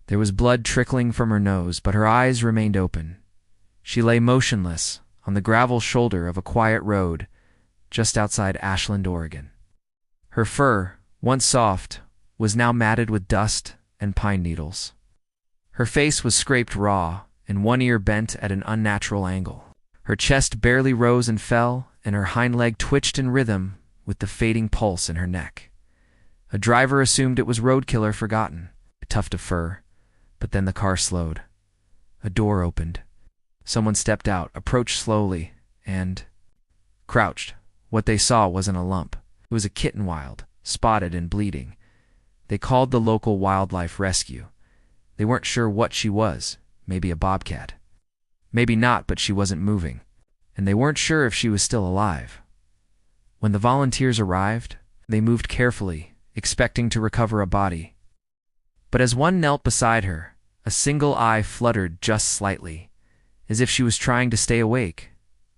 There was blood trickling from her nose, but her eyes remained open. She lay motionless on the gravel shoulder of a quiet road just outside Ashland, Oregon. Her fur, once soft, was now matted with dust and pine needles. Her face was scraped raw, and one ear bent at an unnatural angle. Her chest barely rose and fell, and her hind leg twitched in rhythm with the fading pulse in her neck. A driver assumed it was roadkill or forgotten, a tuft of fur, but then the car slowed. A door opened. Someone stepped out, approached slowly, and crouched. What they saw wasn't a lump. It was a kitten, wild, spotted and bleeding. They called the local wildlife rescue. They weren't sure what she was, maybe a bobcat. Maybe not, but she wasn't moving. And they weren't sure if she was still alive. When the volunteers arrived, they moved carefully, expecting to recover a body. But as one knelt beside her, a single eye fluttered just slightly, as if she was trying to stay awake.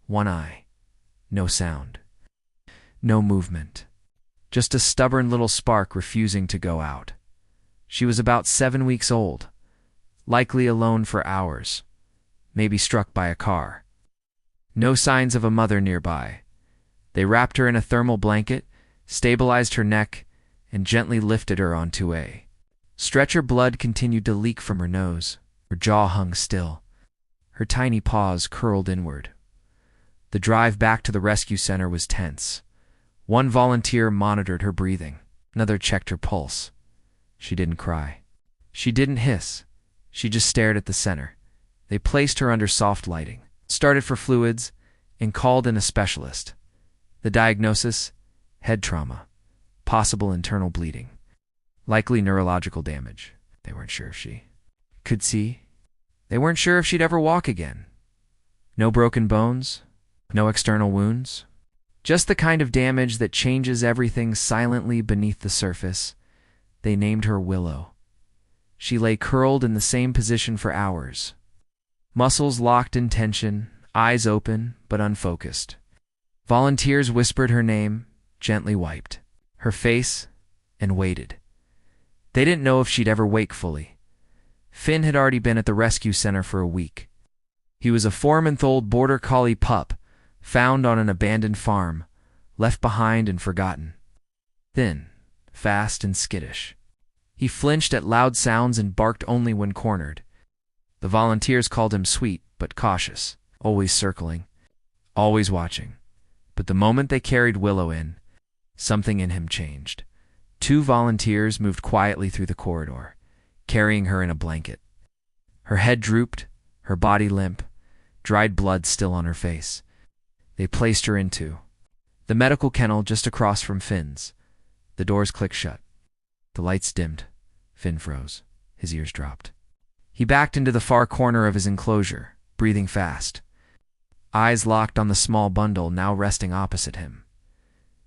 One eye. No sound. No movement. Just a stubborn little spark refusing to go out. She was about 7 weeks old, likely alone for hours, maybe struck by a car. No signs of a mother nearby. They wrapped her in a thermal blanket, stabilized her neck, and gently lifted her onto a stretcher. Blood continued to leak from her nose. Her jaw hung still. Her tiny paws curled inward. The drive back to the rescue center was tense. One volunteer monitored her breathing. Another checked her pulse. She didn't cry. She didn't hiss. She just stared at the center. They placed her under soft lighting, started for fluids, and called in a specialist. The diagnosis? Head trauma. Possible internal bleeding. Likely neurological damage. They weren't sure if she could see. They weren't sure if she'd ever walk again. No broken bones. No external wounds. Just the kind of damage that changes everything silently beneath the surface. They named her Willow. She lay curled in the same position for hours. Muscles locked in tension, eyes open but unfocused. Volunteers whispered her name, gently wiped her face, and waited. They didn't know if she'd ever wake fully. Finn had already been at the rescue center for a week. He was a 4-month-old border collie pup, found on an abandoned farm, left behind and forgotten. Thin, fast, and skittish. He flinched at loud sounds and barked only when cornered. The volunteers called him sweet but cautious, always circling, always watching. But the moment they carried Willow in, something in him changed. 2 volunteers moved quietly through the corridor, carrying her in a blanket. Her head drooped, her body limp, dried blood still on her face. They placed her into the medical kennel just across from Finn's. The doors clicked shut. The lights dimmed. Finn froze. His ears dropped. He backed into the far corner of his enclosure, breathing fast. Eyes locked on the small bundle now resting opposite him.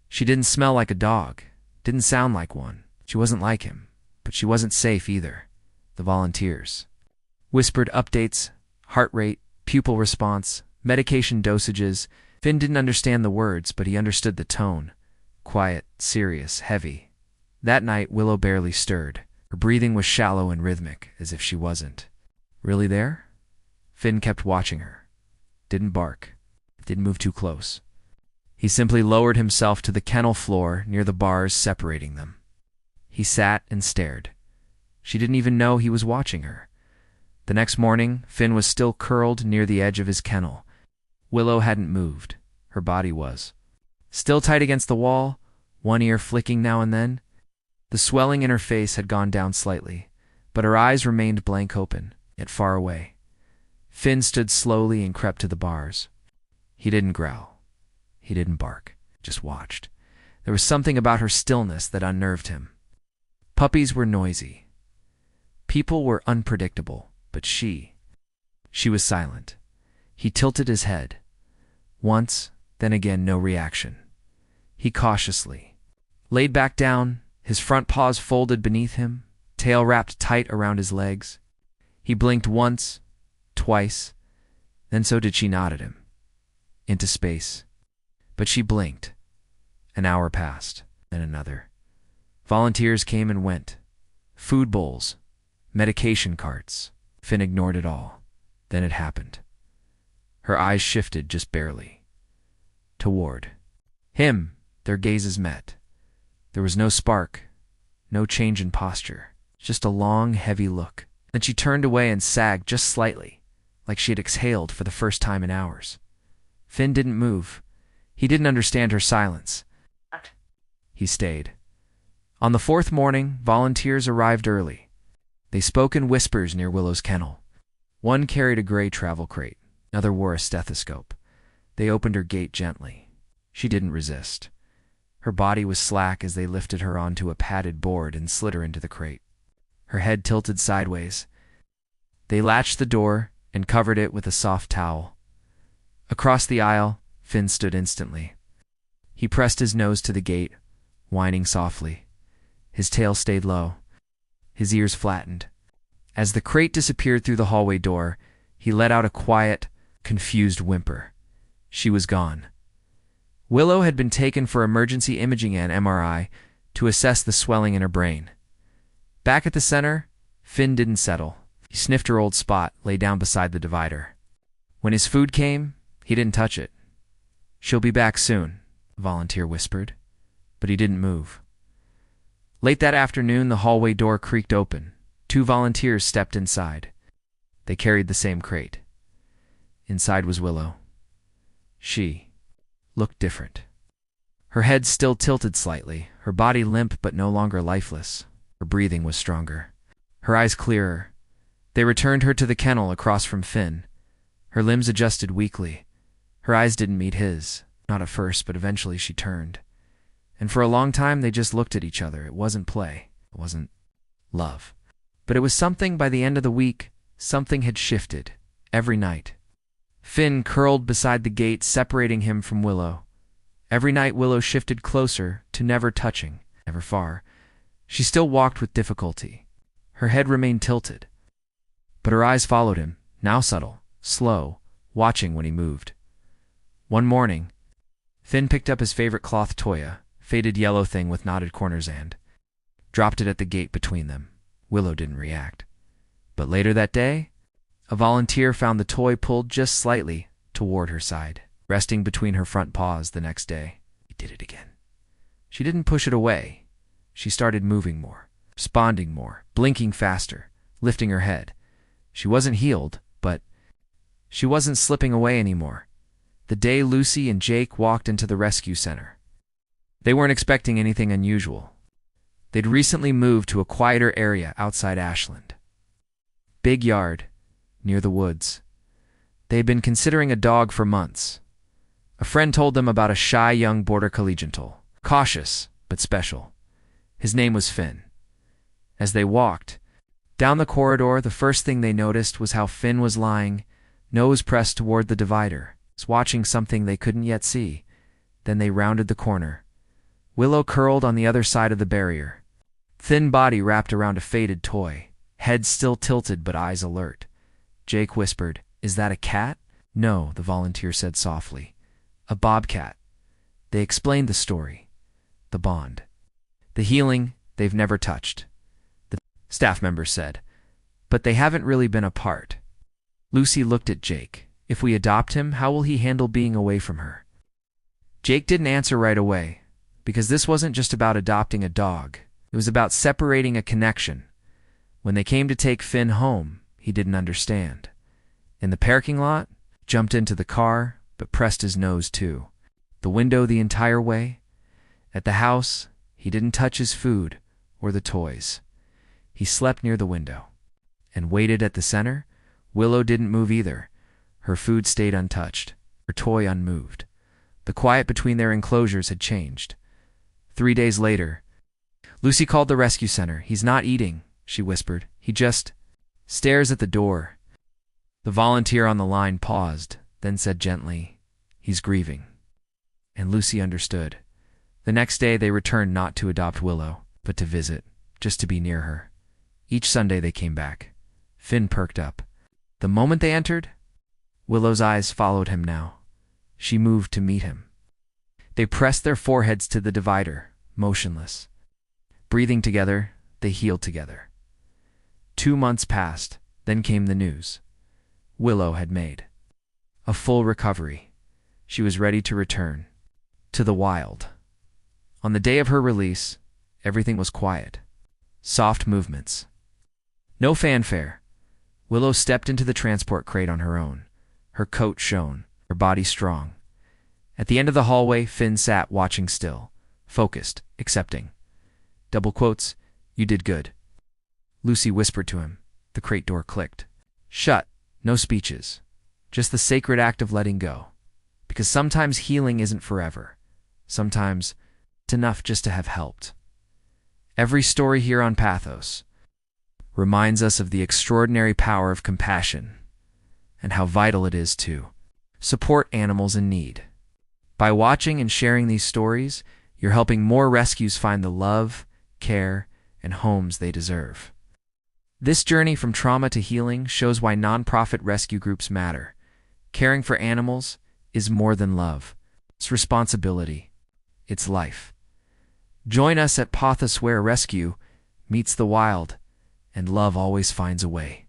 She didn't smell like a dog. Didn't sound like one. She wasn't like him. But she wasn't safe either. The volunteers whispered updates, heart rate, pupil response, medication dosages. Finn didn't understand the words, but he understood the tone. Quiet, serious, heavy. That night, Willow barely stirred. Her breathing was shallow and rhythmic, as if she wasn't really there. Finn kept watching her. Didn't bark. Didn't move too close. He simply lowered himself to the kennel floor near the bars separating them. He sat and stared. She didn't even know he was watching her. The next morning, Finn was still curled near the edge of his kennel. Willow hadn't moved. Her body was still tight against the wall, one ear flicking now and then. The swelling in her face had gone down slightly, but her eyes remained blank open, yet far away. Finn stood slowly and crept to the bars. He didn't growl. He didn't bark, just watched. There was something about her stillness that unnerved him. Puppies were noisy. People were unpredictable, but she was silent. He tilted his head. Once, then again no reaction. He cautiously laid back down, his front paws folded beneath him, tail wrapped tight around his legs. He blinked once, twice, then so did she nod at him. Into space. But she blinked. An hour passed, then another. Volunteers came and went. Food bowls, medication carts. Finn ignored it all. Then it happened. Her eyes shifted just barely. Toward him, their gazes met. There was no spark, no change in posture, just a long, heavy look. Then she turned away and sagged just slightly, like she had exhaled for the first time in hours. Finn didn't move. He didn't understand her silence. He stayed. On the fourth morning, volunteers arrived early. They spoke in whispers near Willow's kennel. One carried a gray travel crate. Another wore a stethoscope. They opened her gate gently. She didn't resist. Her body was slack as they lifted her onto a padded board and slid her into the crate. Her head tilted sideways. They latched the door and covered it with a soft towel. Across the aisle, Finn stood instantly. He pressed his nose to the gate, whining softly. His tail stayed low. His ears flattened. As the crate disappeared through the hallway door, he let out a quiet, confused whimper. She was gone. Willow had been taken for emergency imaging and MRI to assess the swelling in her brain. Back at the center, Finn didn't settle. He sniffed her old spot, lay down beside the divider. When his food came, he didn't touch it. "She'll be back soon," the volunteer whispered, but he didn't move. Late that afternoon, the hallway door creaked open. 2 volunteers stepped inside. They carried the same crate. Inside was Willow. She looked different. Her head still tilted slightly, her body limp but no longer lifeless. Her breathing was stronger. Her eyes clearer. They returned her to the kennel across from Finn. Her limbs adjusted weakly. Her eyes didn't meet his. Not at first, but eventually she turned. And for a long time they just looked at each other. It wasn't play. It wasn't love. But it was something. By the end of the week, something had shifted. Every night. Finn curled beside the gate, separating him from Willow. Every night Willow shifted closer to never touching, never far. She still walked with difficulty. Her head remained tilted. But her eyes followed him, now subtle, slow, watching when he moved. One morning, Finn picked up his favorite cloth toy, a faded yellow thing with knotted corners, and dropped it at the gate between them. Willow didn't react. But later that day, a volunteer found the toy pulled just slightly toward her side, resting between her front paws. The next day, he did it again. She didn't push it away. She started moving more, responding more, blinking faster, lifting her head. She wasn't healed, but she wasn't slipping away anymore. The day Lucy and Jake walked into the rescue center, they weren't expecting anything unusual. They'd recently moved to a quieter area outside Ashland. Big yard, near the woods. They had been considering a dog for months. A friend told them about a shy young border collegial, cautious but special. His name was Finn. As they walked down the corridor, the first thing they noticed was how Finn was lying, nose pressed toward the divider, watching something they couldn't yet see. Then they rounded the corner. Willow curled on the other side of the barrier, thin body wrapped around a faded toy, head still tilted but eyes alert. Jake whispered, "Is that a cat?" "No," the volunteer said softly. "A bobcat." They explained the story, the bond, the healing they've never touched. The staff member said, "But they haven't really been apart." Lucy looked at Jake. "If we adopt him, how will he handle being away from her?" Jake didn't answer right away, because this wasn't just about adopting a dog. It was about separating a connection. When they came to take Finn home, he didn't understand. In the parking lot, jumped into the car, but pressed his nose too. The window the entire way. At the house, he didn't touch his food or the toys. He slept near the window. And waited at the center. Willow didn't move either. Her food stayed untouched, her toy unmoved. The quiet between their enclosures had changed. 3 days later, Lucy called the rescue center. "He's not eating," she whispered. "He just stares at the door." The volunteer on the line paused, then said gently, "He's grieving." And Lucy understood. The next day they returned, not to adopt Willow, but to visit, just to be near her. Each Sunday they came back. Finn perked up. The moment they entered, Willow's eyes followed him now. She moved to meet him. They pressed their foreheads to the divider, motionless. Breathing together, they healed together. 2 months passed, then came the news. Willow had made a full recovery. She was ready to return to the wild. On the day of her release, everything was quiet. Soft movements. No fanfare. Willow stepped into the transport crate on her own. Her coat shone, her body strong. At the end of the hallway, Finn sat watching still, focused, accepting. Double quotes, "You did good." Lucy whispered to him. The crate door clicked. Shut. No speeches. Just the sacred act of letting go. Because sometimes healing isn't forever. Sometimes it's enough just to have helped. Every story here on Pawthos reminds us of the extraordinary power of compassion and how vital it is to support animals in need. By watching and sharing these stories, you're helping more rescues find the love, care, and homes they deserve. This journey from trauma to healing shows why nonprofit rescue groups matter. Caring for animals is more than love. It's responsibility. It's life. Join us at Pawthos, where rescue meets the wild, and love always finds a way.